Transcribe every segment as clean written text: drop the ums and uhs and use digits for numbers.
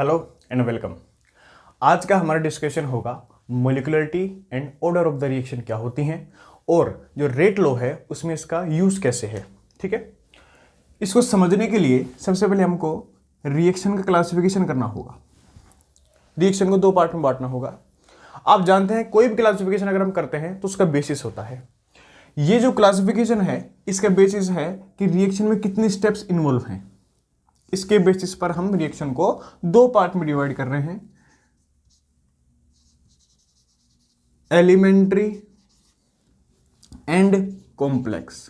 Hello and welcome. आज का हमारा डिस्कशन होगा molecularity and order of the reaction क्या होती हैं और जो रेट लॉ है उसमें इसका यूज कैसे है। ठीक है, इसको समझने के लिए सबसे पहले हमको रिएक्शन का क्लासिफिकेशन करना होगा। रिएक्शन को दो पार्ट में बांटना होगा। आप जानते हैं कोई भी क्लासिफिकेशन अगर हम करते हैं तो उसका बेसिस होता है। ये जो क्लासिफिकेशन है इसका बेसिस है कि रिएक्शन में कितने स्टेप्स इन्वॉल्व हैं। इसके बेसिस पर हम रिएक्शन को दो पार्ट में डिवाइड कर रहे हैं, एलिमेंट्री एंड कॉम्प्लेक्स।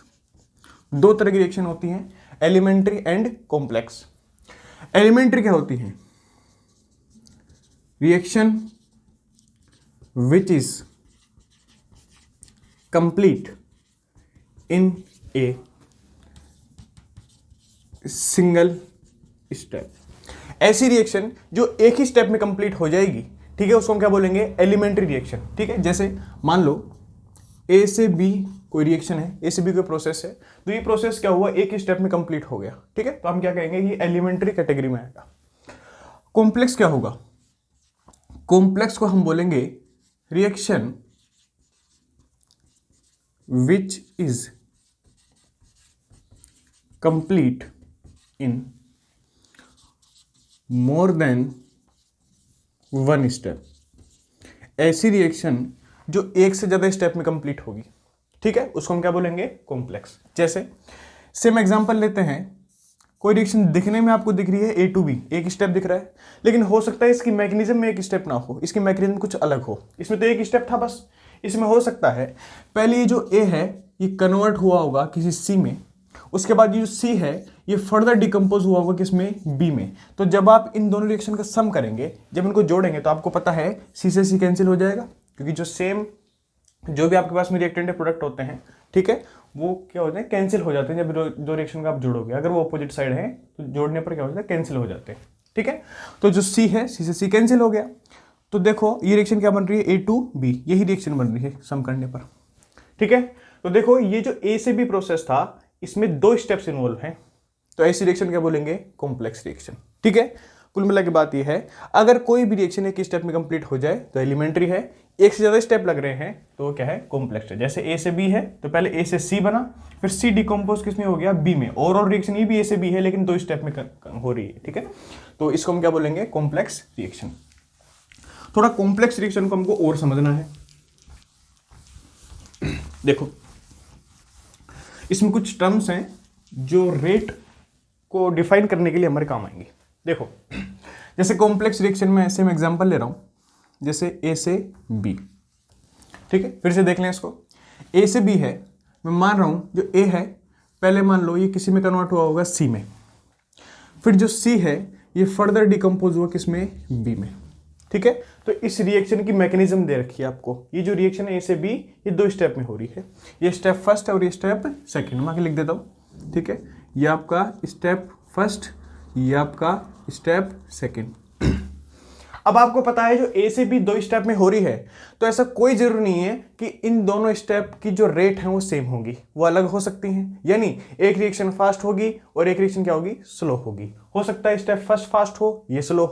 दो तरह की रिएक्शन होती हैं, एलिमेंट्री एंड कॉम्प्लेक्स। एलिमेंट्री क्या होती है? Reaction which is complete in a single step. ऐसी रिएक्शन जो एक ही स्टेप में कंप्लीट हो जाएगी, ठीक है, उसको हम क्या बोलेंगे? Elementary reaction. ठीक है, जैसे मान लो ए से बी कोई रिएक्शन है, ए से बी कोई प्रोसेस है, तो ये प्रोसेस क्या हुआ? एक ही स्टेप में कंप्लीट हो गया। ठीक है, तो हम क्या कहेंगे? ये एलिमेंट्री कैटेगरी में आएगा। कॉम्प्लेक्स क्या होगा? कॉम्प्लेक्स को हम बोलेंगे reaction which is complete in more than one step. ऐसी रिएक्शन जो एक से ज्यादा स्टेप में कंप्लीट होगी, ठीक है, उसको हम क्या बोलेंगे? कॉम्प्लेक्स। जैसे सेम एग्जांपल लेते हैं, कोई रिएक्शन दिखने में आपको दिख रही है ए टू बी, एक स्टेप दिख रहा है, लेकिन हो सकता है इसकी मैकेनिज्म में एक स्टेप ना हो, इसकी मैकेनिज्म कुछ अलग हो। इसमें तो एक स्टेप था बस। इसमें हो सकता है पहले ये जो ए है ये कन्वर्ट हुआ होगा किसी सी में, उसके बाद ये जो सी है ये फर्दर डिकम्पोज हुआ होगा किसमें? बी में। तो जब आप इन दोनों रिएक्शन का सम करेंगे, जब इनको जोड़ेंगे, तो आपको पता है सी से सी कैंसिल हो जाएगा, क्योंकि जो सेम जो भी आपके पास में रिएक्टेंट प्रोडक्ट होते हैं, ठीक है, वो क्या होते हैं? कैंसिल हो जाते हैं। जब दो रिएक्शन का आप जोड़ोगे, अगर वो अपोजिट साइड है तो जोड़ने पर क्या होता है? कैंसिल हो जाते हैं। ठीक है, तो जो सी है सी से सी कैंसिल हो गया। तो देखो ये रिएक्शन क्या बन रही है? ए टू बी, यही रिएक्शन बन रही है सम करने पर। ठीक है, तो देखो ये जो ए से बी प्रोसेस था इसमें दो स्टेप्स इन्वॉल्व हैं, तो ऐसी रिएक्शन क्या बोलेंगे? Complex reaction. ठीक है, कुल मिला के बात ये है, अगर कोई भी रिएक्शन एक स्टेप में कंप्लीट हो जाए तो एलिमेंट्री है, एक से ज्यादा स्टेप लग रहे हैं तो वो क्या है? कॉम्प्लेक्स है। जैसे ए से बी है तो पहले ए से सी बना, फिर सी डिकम्पोज किसमें हो गया? बी में। ओवरऑल रिएक्शन ये भी ए से बी है लेकिन दो स्टेप में हो रही है। ठीक है, तो इसको हम क्या बोलेंगे? Complex reaction. थोड़ा कॉम्प्लेक्स रिएक्शन को हमको और समझना है। देखो इसमें कुछ टर्म्स हैं जो रेट को डिफाइन करने के लिए हमारे काम आएंगे। देखो जैसे कॉम्प्लेक्स रिएक्शन में ऐसे मैं एग्जांपल ले रहा हूं, जैसे ए से बी। ठीक है, फिर से देख लें इसको। ए से बी है, मैं मान रहा हूं जो ए है पहले मान लो ये किसी में कन्वर्ट हुआ होगा सी में, फिर जो सी है ये फर्दर डिकम्पोज हुआ किसमें? बी में। ठीक है, तो इस रिएक्शन की मैकेनिज्म दे रखी है आपको। ये जो रिएक्शन है ए से बी ये दो स्टेप में हो रही है, ये स्टेप फर्स्ट है और ये स्टेप सेकंड। मैं आगे लिख देता हूं। ठीक है, ये आपका स्टेप फर्स्ट, ये आपका स्टेप सेकंड। अब आपको पता है जो ए से बी दो स्टेप में हो रही है, तो ऐसा कोई जरूरी नहीं है कि इन दोनों स्टेप की जो रेट है वो सेम होगी, वो अलग हो सकती हैं। यानी एक रिएक्शन फास्ट होगी और एक रिएक्शन क्या होगी? स्लो होगी। हो सकता है स्टेप फर्स्ट फास्ट हो, ये स्लो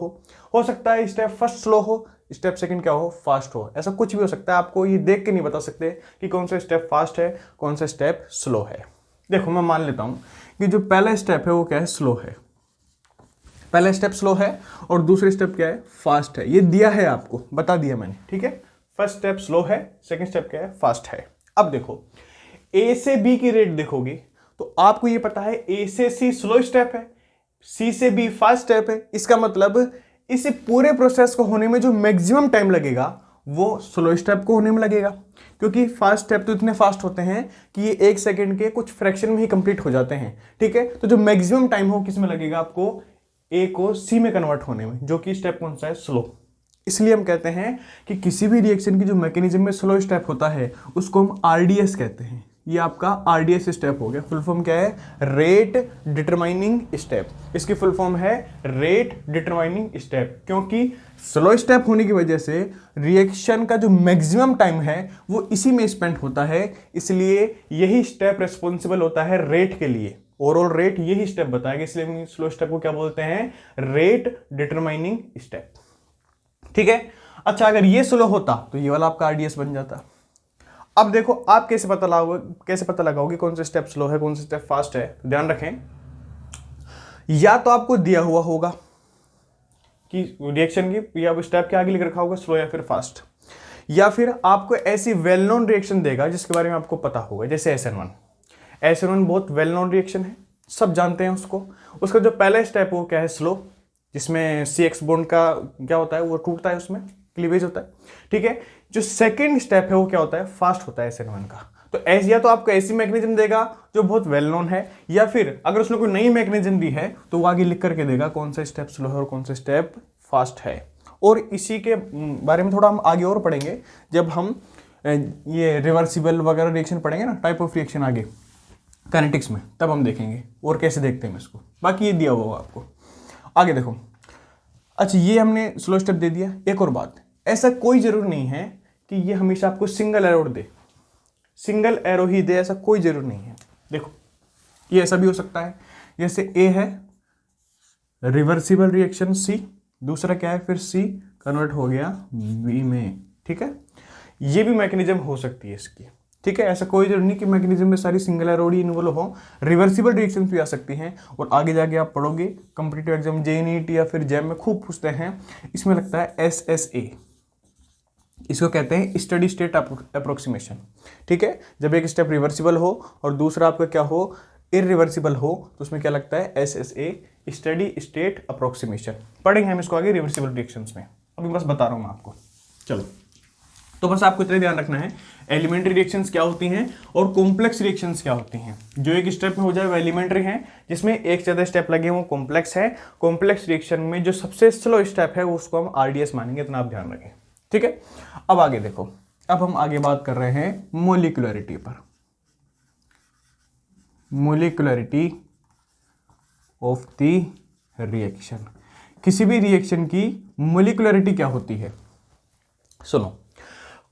हो सकता है स्टेप फर्स्ट स्लो हो, स्टेप सेकंड क्या हो? फास्ट हो। ऐसा कुछ भी हो सकता है। आपको ये देख के नहीं बता सकते कि कौन सा स्टेप फास्ट है कौन सा स्टेप स्लो है। देखो मैं मान लेता हूं कि जो पहला स्टेप है वो क्या है? स्लो है। पहला स्टेप स्लो है और दूसरा स्टेप क्या है? फास्ट है। ये दिया है आपको, बता दिया मैंने। ठीक है, फर्स्ट स्टेप स्लो है, सेकंड स्टेप क्या है? फास्ट है। अब देखो ए से बी की रेट देखोगे तो आपको ये पता है ए से सी स्लो स्टेप है, सी से बी फास्ट स्टेप है। इसका मतलब इस पूरे प्रोसेस को होने में जो मैक्सिमम टाइम लगेगा वो स्लो स्टेप को होने में लगेगा, क्योंकि फास्ट स्टेप तो इतने फास्ट होते हैं कि ये एक सेकंड के कुछ फ्रैक्शन में ही कंप्लीट हो जाते हैं। ठीक है, तो जो मैक्सिमम टाइम हो किसमें लगेगा? आपको ए को सी में कन्वर्ट होने में, जो कि स्टेप कौन सा है? स्लो। इसलिए हम कहते हैं कि किसी भी रिएक्शन की जो मैकेनिज्म में स्लो स्टेप होता है उसको हम आरडीएस कहते हैं। ये आपका आरडीएस स्टेप हो गया। फुल फॉर्म क्या है? Rate determining step. इसकी फुल फॉर्म है रेट डिटरमाइनिंग स्टेप, क्योंकि स्लो स्टेप होने की वजह से रिएक्शन का जो मैक्सिमम टाइम है वो इसी में स्पेंड होता है, इसलिए यही स्टेप रिस्पॉन्सिबल होता है रेट के लिए। ओवरऑल रेट यही स्टेप बताएगा, इसलिए स्लो स्टेप को क्या बोलते हैं, रेट डिटरमाइनिंग स्टेप। ठीक है। अच्छा, अगर ये स्लो होता तो ये वाला आपका आरडीएस बन जाता। अब देखो आप कैसे पता लगाओगे कौन सा स्टेप स्लो है कौन सा स्टेप फास्ट है। तो ध्यान रखें, या तो आपको दिया हुआ होगा कि रिएक्शन की या स्टेप के आगे लिख रखा होगा स्लो या फिर फास्ट, या फिर आपको ऐसी वेल नोन रिएक्शन देगा जिसके बारे में आपको पता होगा, जैसे SN1 बहुत वेल नोन रिएक्शन है, सब जानते हैं उसको। उसका जो पहला स्टेप वो क्या है, स्लो, जिसमें CX बॉन्ड का क्या होता है वो टूटता है, उसमें क्लीवेज होता है। ठीक है। जो सेकेंड स्टेप है वो क्या होता है, फास्ट होता है SN1 का। तो ऐसी, या तो आपको ऐसी मैकेनिज्म देगा जो बहुत वेल नोन है, या फिर अगर उसने कोई नई मैकेनिज्म दी है तो वो आगे लिख करके देगा कौन सा स्टेप स्लो है और कौन सा स्टेप फास्ट है। और इसी के बारे में थोड़ा हम आगे और पढ़ेंगे जब हम ये रिवर्सिबल वगैरह रिएक्शन पढ़ेंगे ना, टाइप ऑफ रिएक्शन आगे काइनेटिक्स में, तब हम देखेंगे और कैसे देखते हैं इसको। बाकी ये दिया हुआ होगा आपको। आगे देखो, अच्छा ये हमने स्लो स्टेप दे दिया। एक और बात, ऐसा कोई जरूर नहीं है कि ये हमेशा आपको सिंगल एरो दे, सिंगल एरो ही दे, ऐसा कोई जरूर नहीं है। देखो ये ऐसा भी हो सकता है, जैसे ए है रिवर्सिबल रिएक्शन C, दूसरा क्या है फिर C कन्वर्ट हो गया B में। ठीक है, ये भी मैकेनिज्म हो सकती है इसकी। ठीक है, ऐसा कोई जरूरी नहीं कि मैकेनिज्म में सारी सिंगल एरोडी इन्वॉल्व हो, रिवर्सिबल रिएक्शन भी आ सकती हैं। और आगे जाके आप पढ़ोगे कॉम्पिटिटिव एग्जाम JNET या फिर जैम में खूब पूछते हैं, इसमें लगता है SSA, इसको कहते हैं स्टडी स्टेट अप्रोक्सीमेशन। ठीक है, जब एक स्टेप रिवर्सिबल हो और दूसरा आपका क्या हो, इरिवर्सिबल हो, तो उसमें क्या लगता है SSA स्टडी स्टेट अप्रोक्सीमेशन। पढ़ेंगे हम इसको आगे रिवर्सिबल रिएक्शंस में, अभी बस बता रहा हूं मैं आपको। चलो, तो बस आपको इतना ध्यान रखना है एलिमेंट्री रिएक्शंस क्या होती हैं और कॉम्प्लेक्स रिएक्शंस क्या होती हैं। जो एक स्टेप में हो जाए वो एलिमेंट्री है, जिसमें एक से ज्यादा स्टेप लगे वो कॉम्प्लेक्स है। कॉम्प्लेक्स रिएक्शन में जो सबसे स्लो स्टेप है उसको हम RDS मानेंगे, इतना आप ध्यान रखें। ठीक है, अब आगे देखो, अब हम आगे बात कर रहे हैं मोलिकुलरिटी पर। मोलिकुलरिटी ऑफ द रिएक्शन, किसी भी रिएक्शन की मोलिकुलरिटी क्या होती है। सुनो,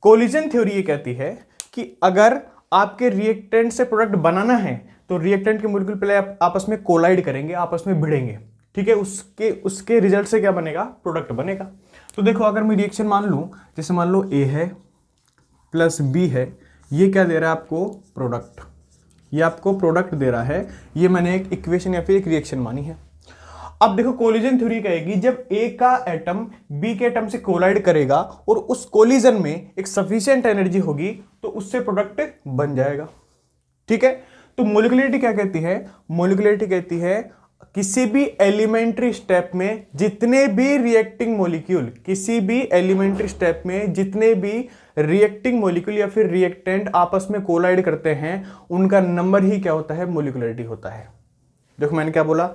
कोलिजन थ्योरी ये कहती है कि अगर आपके रिएक्टेंट से प्रोडक्ट बनाना है तो रिएक्टेंट के मोलिक्यूल पहले आपस में कोलाइड करेंगे, आपस में भिड़ेंगे। ठीक है, उसके रिजल्ट से क्या बनेगा, प्रोडक्ट बनेगा। तो देखो, अगर मैं रिएक्शन मान लूं, जैसे मान लो A है प्लस B है, ये क्या दे रहा है आपको, प्रोडक्ट। ये आपको प्रोडक्ट दे रहा है, ये मैंने एक इक्वेशन या फिर एक रिएक्शन मानी है। अब देखो, कोलिजन थ्योरी कहेगी जब A का एटम B के एटम से कोलाइड करेगा और उस कोलिजन में एक सफिशिएंट एनर्जी होगी तो उससे प्रोडक्ट बन जाएगा। ठीक है, तो मोलिकुलरिटी क्या कहती है, मोलिकुलरिटी कहती है किसी भी एलिमेंट्री स्टेप में जितने भी रिएक्टिंग मॉलिक्यूल, किसी भी एलिमेंट्री स्टेप में जितने भी रिएक्टिंग मॉलिक्यूल या फिर रिएक्टेंट आपस में कोलाइड करते हैं उनका नंबर ही क्या होता है, मोलिकुलरिटी होता है। देखो मैंने क्या बोला,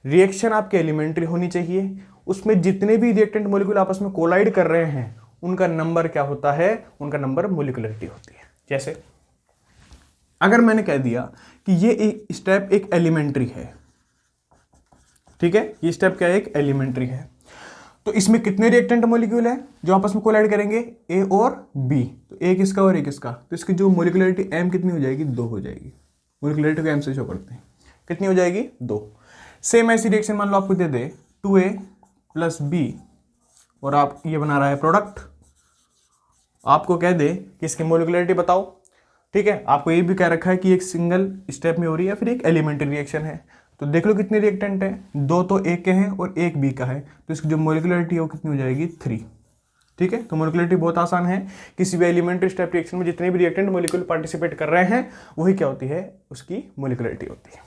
रिएक्शन आपके एलिमेंट्री होनी चाहिए, उसमें जितने भी रिएक्टेंट मॉलिक्यूल आपस में कोलाइड कर रहे हैं उनका नंबर क्या होता है, उनका नंबर मोलिकुलरिटी होती है। जैसे अगर मैंने कह दिया कि ये स्टेप एक एलिमेंट्री है, ठीक है, ये स्टेप क्या है, एक एलिमेंट्री है, तो इसमें कितने रिएक्टेंट मॉलिक्यूल है जो आपस में कोलाइड करेंगे, A और B, तो एक इसका और एक इसका, तो इसकी जो मोलिकुलरिटी M कितनी हो जाएगी, 2 हो जाएगी। मोलिकुलरिटी को M से शो करते हैं, कितनी हो जाएगी, 2। सेम ऐसी रिएक्शन मान लो आपको दे दे 2A प्लस B और आप ये बना रहा है प्रोडक्ट, आपको कह दे कि इसकी मोलिकुलरिटी बताओ। ठीक है, आपको ये भी कह रखा है कि एक सिंगल स्टेप में हो रही है या फिर एक एलिमेंट्री रिएक्शन है, तो देख लो कितने रिएक्टेंट हैं, 2 तो A के हैं और 1 B का है, तो इसकी जो मोलिकुलरिटी है वो कितनी हो जाएगी, 3। ठीक है, तो मोलिकुलरिटी बहुत आसान है, किसी भी एलिमेंट्री स्टेप रिएक्शन में जितने भी रिएक्टेंट मॉलिक्यूल पार्टिसिपेट कर रहे हैं वही क्या होती है, उसकी मोलिकुलरिटी होती है।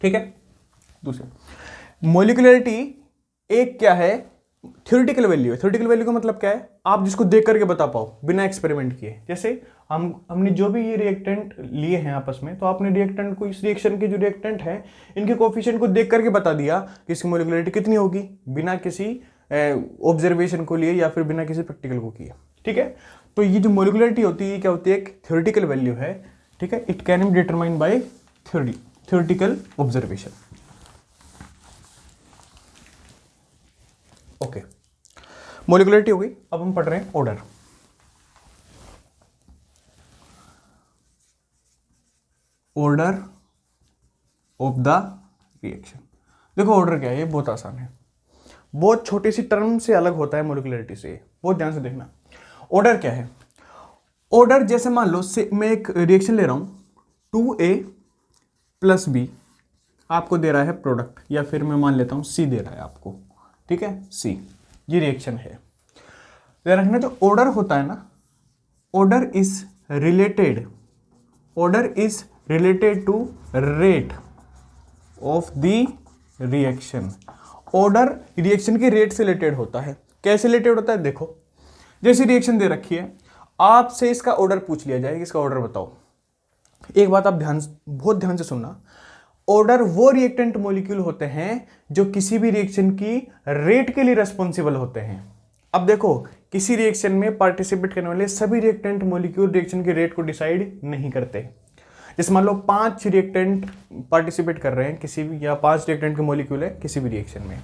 ठीक है, दूसरा मोलिकुलरिटी एक क्या है, थ्योरेटिकल वैल्यू है। थ्योरेटिकल वैल्यू का मतलब क्या है, आप जिसको देख करके बता पाओ बिना एक्सपेरिमेंट किए। जैसे हमने जो भी ये रिएक्टेंट लिए हैं आपस में, तो आपने रिएक्टेंट को, इस रिएक्शन के जो रिएक्टेंट हैं इनके कोफिशिएंट को देख करके बता दिया कि इसकी मोलिकुलरिटी कितनी होगी, बिना किसी ऑब्जर्वेशन को लिए या फिर बिना किसी प्रैक्टिकल को किए। ठीक है, तो ये जो मोलिकुलरिटी होती है क्या होती है, एक थ्योरेटिकल वैल्यू है। ठीक है, it can be determined by theoretical observation. Okay, molecularity हो गई। अब हम पढ़ रहे हैं order. Order of the reaction. देखो ऑर्डर क्या है, ये बहुत आसान है, बहुत छोटी सी टर्म से अलग होता है मोलिकुलरिटी से, बहुत ध्यान से देखना। ऑर्डर क्या है? ऑर्डर जैसे मान लो से मैं एक रिएक्शन ले रहा हूं 2A प्लस बी, आपको दे रहा है प्रोडक्ट, या फिर मैं मान लेता हूं C दे रहा है आपको, ठीक है, C ये रिएक्शन है। ध्यान रखना जो ऑर्डर होता है ना, order is related to rate of the reaction. Order reaction के रेट से रिलेटेड होता है। कैसे रिलेटेड होता है? देखो जैसी रिएक्शन दे रखी है, आपसे इसका ऑर्डर पूछ लिया जाए, इसका ऑर्डर बताओ। एक बात आप बहुत ध्यान से सुनना, ऑर्डर वो रिएक्टेंट मॉलिक्यूल होते हैं जो किसी भी रिएक्शन की रेट के लिए रिस्पॉन्सिबल होते हैं। अब देखो किसी रिएक्शन में पार्टिसिपेट करने वाले सभी रिएक्टेंट मॉलिक्यूल रिएक्शन के रेट को डिसाइड नहीं करते। जैसे मान लो 5 रिएक्टेंट पार्टिसिपेट कर रहे हैं किसी भी, या 5 रिएक्टेंट के मॉलिक्यूल है किसी भी रिएक्शन में।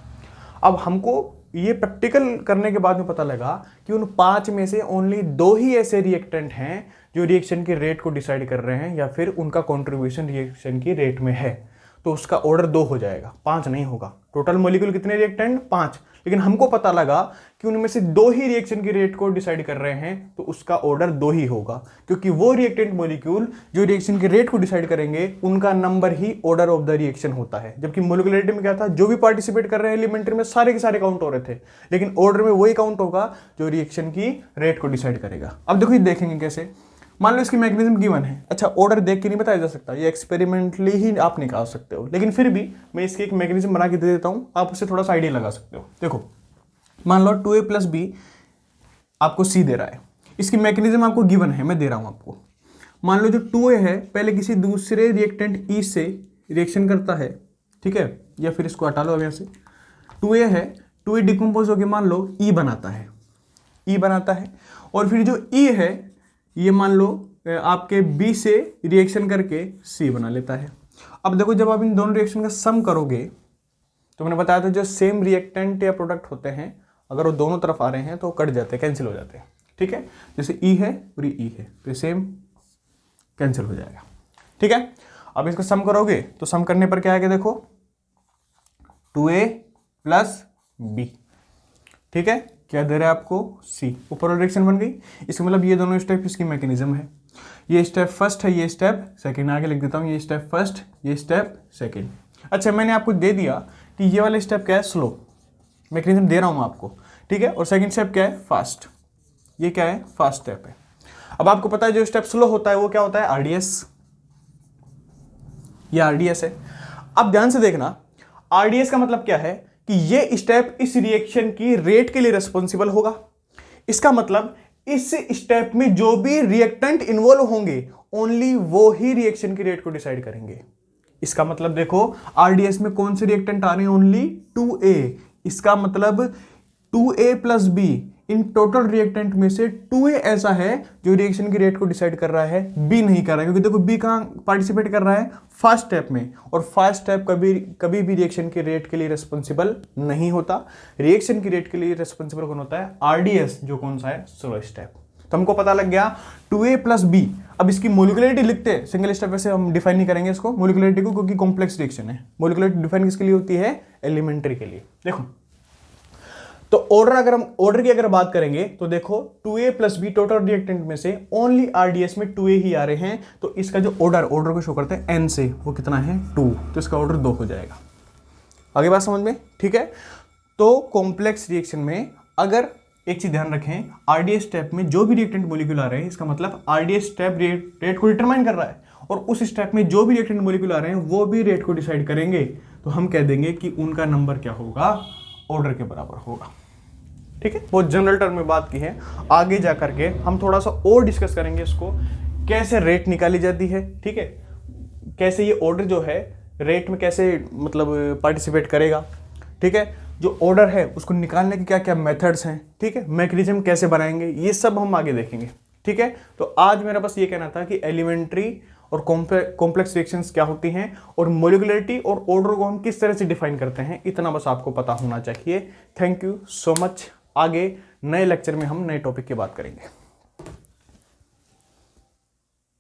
अब हमको ये प्रैक्टिकल करने के बाद में पता लगा कि उन 5 में से ओनली 2 ही ऐसे रिएक्टेंट हैं जो रिएक्शन के रेट को डिसाइड कर रहे हैं, या फिर उनका कॉन्ट्रीब्यूशन रिएक्शन की रेट में है, तो उसका ऑर्डर 2 हो जाएगा, 5 नहीं होगा। टोटल मॉलिक्यूल कितने रिएक्टेंट? 5, लेकिन हमको पता लगा कि उनमें से 2 ही रिएक्शन की रेट को डिसाइड कर रहे हैं, तो उसका ऑर्डर 2 ही होगा, क्योंकि वो रिएक्टेंट मॉलिक्यूल जो रिएक्शन के रेट को डिसाइड करेंगे उनका number he order of the reaction होता है। जबकि मोलिकुलरिटी में क्या था, जो भी पार्टिसिपेट कर रहे हैं एलिमेंट्री में सारे के सारे काउंट हो रहे थे, लेकिन ऑर्डर में वही काउंट होगा जो रिएक्शन की रेट को डिसाइड करेगा। अब देखो ये देखेंगे कैसे। मान लो इसकी मैकेनिज्म गिवन है, अच्छा ऑर्डर देख के नहीं बताया जा सकता, ये एक्सपेरिमेंटली ही आप निकाल सकते हो, लेकिन फिर भी मैं इसकी एक मैकेनिज्म बना के दे देता हूं, आप उससे थोड़ा सा आइडिया लगा सकते हो। देखो मान लो 2A प्लस बी आपको C दे रहा है, इसकी मैकेनिज्म आपको गिवन है, मैं दे रहा हूं आपको। मान लो जो 2A है पहले किसी दूसरे रिएक्टेंट E से रिएक्शन करता है, ठीक है, या फिर इसको हटा लो अब यहाँ से। 2A है, 2A डिकम्पोज होकर मान लो E बनाता है, और फिर जो E है ये मान लो आपके B से रिएक्शन करके C बना लेता है। अब देखो जब आप इन दोनों रिएक्शन का सम करोगे, तो मैंने बताया था जो सेम रिएक्टेंट या प्रोडक्ट होते हैं, अगर वो दोनों तरफ आ रहे हैं तो कट जाते हैं, कैंसिल हो जाते हैं, ठीक है। जैसे E है और ये E है तो सेम कैंसिल हो जाएगा, ठीक है। अब इसको सम करोगे तो सम करने पर क्या आएगा, देखो 2A प्लस B, ठीक है, क्या दे रहा है आपको C, ऊपर वाली रिएक्शन बन गई। इसका मतलब ये दोनों स्टेप इसकी मैकेनिज्म है, ये स्टेप फर्स्ट है, ये स्टेप सेकंड, आगे लिख देता हूँ, ये स्टेप फर्स्ट, ये स्टेप सेकंड। अच्छा मैंने आपको दे दिया कि ये वाला स्टेप क्या है, स्लो, मैकेनिज्म दे रहा हूँ मैं आपको, ठीक है, और सेकंड स्टेप क्या है, फास्ट, ये क्या है, फास्ट स्टेप है। अब आपको पता है जो स्टेप स्लो होता है वो क्या होता है, RDS, ये RDS है। अब ध्यान से देखना, RDS का मतलब क्या है कि ये स्टेप इस रिएक्शन की रेट के लिए रिस्पॉन्सिबल होगा। इसका मतलब इस स्टेप में जो भी रिएक्टेंट इन्वॉल्व होंगे ओनली वो ही रिएक्शन की रेट को डिसाइड करेंगे। इसका मतलब देखो RDS में कौन से रिएक्टेंट आ रहे हैं, ओनली 2A। इसका मतलब 2A plus B, in total reactant में से 2A ऐसा है जो रिएक्शन की रेट को डिसाइड कर रहा है, B नहीं कर रहा है, क्योंकि देखो B कहाँ पार्टिसिपेट कर रहा है, फर्स्ट स्टेप में, और फर्स्ट स्टेप कभी भी रिएक्शन की रेट के लिए रिस्पॉन्सिबल नहीं होता। रिएक्शन की रेट के लिए रिस्पॉन्सिबल कौन होता है, RDS, जो कौन सा है, स्लो स्टेप। तो हमको पता लग गया 2A प्लस B। अब इसकी मोलिकुलरिटी लिखते हैं, सिंगल स्टेप वैसे हम डिफाइन नहीं करेंगे इसको मोलिकुलरिटी को, क्योंकि कॉम्प्लेक्स रिएक्शन है। मोलिकुलरिटी डिफाइन किसके लिए होती है, एलिमेंट्री के लिए। देखो तो ऑर्डर की अगर बात करेंगे तो देखो 2A plus B total reactant में से ओनली RDS में 2A ही आ रहे हैं, तो इसका जो ऑर्डर को शो करते हैं N से, वो कितना है 2, तो इसका ऑर्डर 2 हो जाएगा। आगे बात समझ में, ठीक है। तो कॉम्प्लेक्स रिएक्शन में अगर एक चीज ध्यान रखें, RDS स्टेप में जो भी रिएक्टेंट मॉलिक्यूल आ रहे हैं, इसका मतलब RDS स्टेप रेट को डिटरमाइन कर रहा है, और उस स्टेप में जो भी रिएक्टेंट मॉलिक्यूल आ रहे हैं वो भी रेट को डिसाइड करेंगे, तो हम कह देंगे कि उनका नंबर क्या होगा, ऑर्डर के बराबर होगा, ठीक है। बहुत जनरल टर्म में बात की है, आगे जा करके हम थोड़ा सा और डिस्कस करेंगे इसको, कैसे रेट निकाली जाती है, ठीक है, कैसे ये ऑर्डर जो है रेट में कैसे मतलब पार्टिसिपेट करेगा, ठीक है। जो ऑर्डर है उसको निकालने के क्या क्या मेथड्स हैं, ठीक है, मैकेनिज्म कैसे बनाएंगे, ये सब हम आगे देखेंगे, ठीक है। तो आज मेरा बस ये कहना था कि एलिमेंट्री और कॉम्प्लेक्स रिएक्शंस क्या होती हैं, और मोलिकुलरिटी और ऑर्डर को हम किस तरह से डिफाइन करते हैं, इतना बस आपको पता होना चाहिए। Thank you so much. आगे नए लेक्चर में हम नए टॉपिक की बात करेंगे।